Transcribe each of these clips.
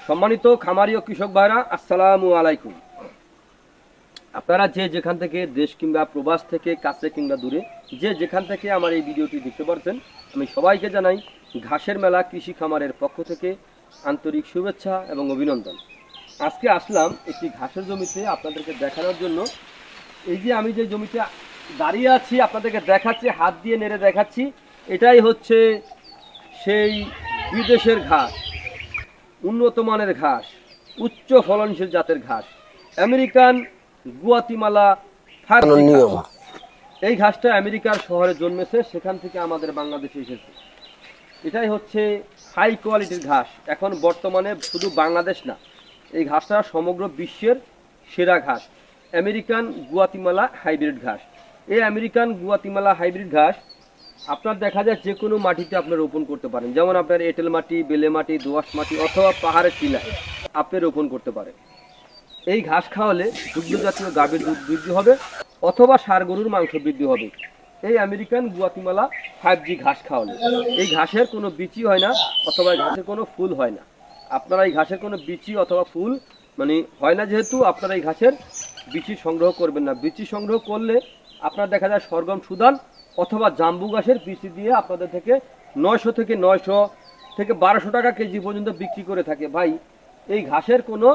সম্মানিত খামারি ও কৃষক ভাইরা, আসসালামু আলাইকুম। আপনারা যে যেখান থেকে দেশ কিংবা প্রবাস থেকে কাছে কিংবা দূরে যে যেখান থেকে আমার এই ভিডিওটি দেখতে পাচ্ছেন, আমি সবাইকে জানাই ঘাসের মেলা কৃষি খামারের পক্ষ থেকে আন্তরিক শুভেচ্ছা এবং অভিনন্দন। আজকে আসলাম একটি ঘাসের জমিতে আপনাদেরকে দেখানোর জন্য। এই যে আমি যে জমিতে দাঁড়িয়ে আছি আপনাদেরকে দেখাচ্ছি, হাত দিয়ে নেড়ে দেখাচ্ছি, এটাই হচ্ছে সেই বিদেশের ঘাস, উন্নত মানের ঘাস, উচ্চ ফলনশীল জাতের ঘাস, আমেরিকান গুয়াতিমালা ফার্জি ঘাস। এই ঘাসটা আমেরিকার শহরে জন্মেছে, সেখান থেকে আমাদের বাংলাদেশে এসেছে। এটাই হচ্ছে হাই কোয়ালিটির ঘাস। এখন বর্তমানে শুধু বাংলাদেশ না, এই ঘাসটা সমগ্র বিশ্বের সেরা ঘাস, আমেরিকান গুয়াতিমালা হাইব্রিড ঘাস। এই আমেরিকান গুয়াতিমালা হাইব্রিড ঘাস আপনার দেখা যায় যে কোনো মাটিতে আপনি রোপণ করতে পারেন, যেমন আপনার এঁটেল মাটি, বেলে মাটি, দোআঁশ মাটি অথবা পাহাড়ের টিলায় আপনি রোপণ করতে পারেন। এই ঘাস খাওয়ালে দুগ্ধ জাতীয় গাভীর দুধ বৃদ্ধি হবে অথবা ষাঁড় গরুর মাংস বৃদ্ধি হবে এই আমেরিকান গুয়াতিমালা 5G ঘাস খাওয়ালে। এই ঘাসের কোনো বিচি হয় না অথবা ঘাসের কোনো ফুল হয় না। আপনারা এই ঘাসের কোনো বিচি অথবা ফুল হয় না, যেহেতু আপনারা এই ঘাসের বিচি সংগ্রহ করবেন না। বিচি সংগ্রহ করলে আপনার দেখা যায় সরগম সুদান অথবা জাম্বু ঘাসের বিচি দিয়ে আপনাদের থেকে 900 থেকে 1200 টাকা কেজি পর্যন্ত বিক্রি করে থাকে। ভাই, এই ঘাসের কোনো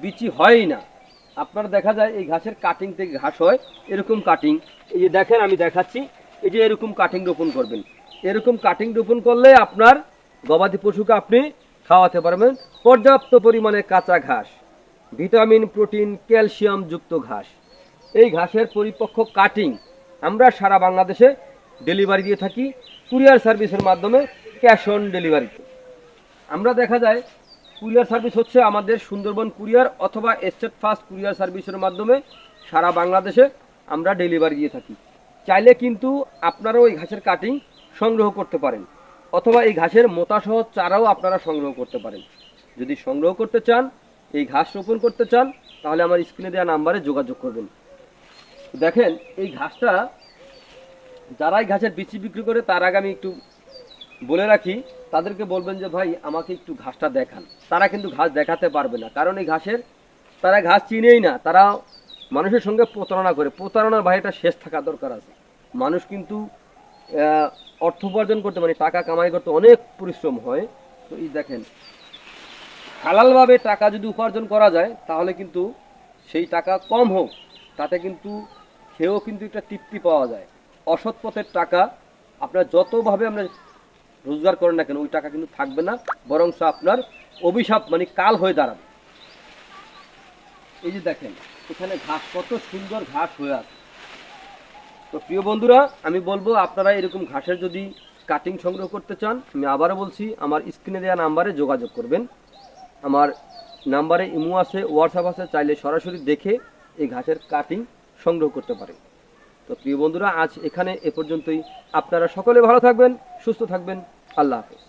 বিচি হয়ই না। আপনার দেখা যায় এই ঘাসের কাটিং থেকে ঘাস হয়, এরকম কাটিং। এই যে দেখেন, আমি দেখাচ্ছি, এই যে এরকম কাটিং রোপণ করবেন। এরকম কাটিং রোপণ করলে আপনার গবাদি পশুকে আপনি খাওয়াতে পারবেন পর্যাপ্ত পরিমাণে কাঁচা ঘাস, ভিটামিন, প্রোটিন, ক্যালসিয়াম যুক্ত ঘাস। এই ঘাসের পরিপক্ক কাটিং আমরা সারা বাংলাদেশে ডেলিভারি দিয়ে থাকি কুরিয়ার সার্ভিসের মাধ্যমে, ক্যাশ অন ডেলিভারিতে। আমরা দেখা যায় কুরিয়ার সার্ভিস হচ্ছে আমাদের সুন্দরবন কুরিয়ার অথবা স্টেট ফাস্ট কুরিয়ার সার্ভিসের মাধ্যমে সারা বাংলাদেশে আমরা ডেলিভারি দিয়ে থাকি। চাইলে কিন্তু আপনারাও এই ঘাসের কাটিং সংগ্রহ করতে পারেন অথবা এই ঘাসের মোতাসহ চারাও আপনারা সংগ্রহ করতে পারেন। যদি সংগ্রহ করতে চান, এই ঘাস রোপণ করতে চান, তাহলে আমার স্ক্রিনে দেওয়া নাম্বারে যোগাযোগ করবেন। দেখেন, এই ঘাসটা যারা এই ঘাসের বিচি বিক্রি করে, তার আগে আমি একটু বলে রাখি, তাদেরকে বলবেন যে ভাই আমাকে একটু ঘাসটা দেখান। তারা কিন্তু ঘাস দেখাতে পারবে না, কারণ এই ঘাসের তারা ঘাস চিনেই না। তারা মানুষের সঙ্গে প্রতারণা করে। প্রতারণার ভাই একটা শেষ থাকা দরকার আছে। মানুষ কিন্তু অর্থ উপার্জন করতে, টাকা কামাই করতে অনেক পরিশ্রম হয়। তো এই দেখেন, হালালভাবে টাকা যদি উপার্জন করা যায়, তাহলে কিন্তু সেই টাকা কম হোক, তাতে কিন্তু খেয়েও কিন্তু একটা তৃপ্তি পাওয়া যায়। অসৎ পথের টাকা আপনার যতভাবে আমরা রোজগার করেন না কেন, ওই টাকা কিন্তু থাকবে না, বরং আপনার অভিশাপ কাল হয়ে দাঁড়াবে। এই যে দেখেন, এখানে ঘাস, কত সুন্দর ঘাস হয়ে আছে। তো প্রিয় বন্ধুরা, আমি বলবো আপনারা এরকম ঘাসের যদি কাটিং সংগ্রহ করতে চান, আমি আবারও বলছি, আমার স্ক্রিনে দেওয়া নাম্বারে যোগাযোগ করবেন। আমার নাম্বারে ইমো আছে, হোয়াটসঅ্যাপ আছে, চাইলে সরাসরি দেখে এই ঘাসের কাটিং সংগ্রহ করতে পারেন। তো প্রিয় বন্ধুরা, আজ এখানে এ পর্যন্তই। আপনারা সকলে ভালো থাকবেন, সুস্থ থাকবেন। আল্লাহ হাফেজ।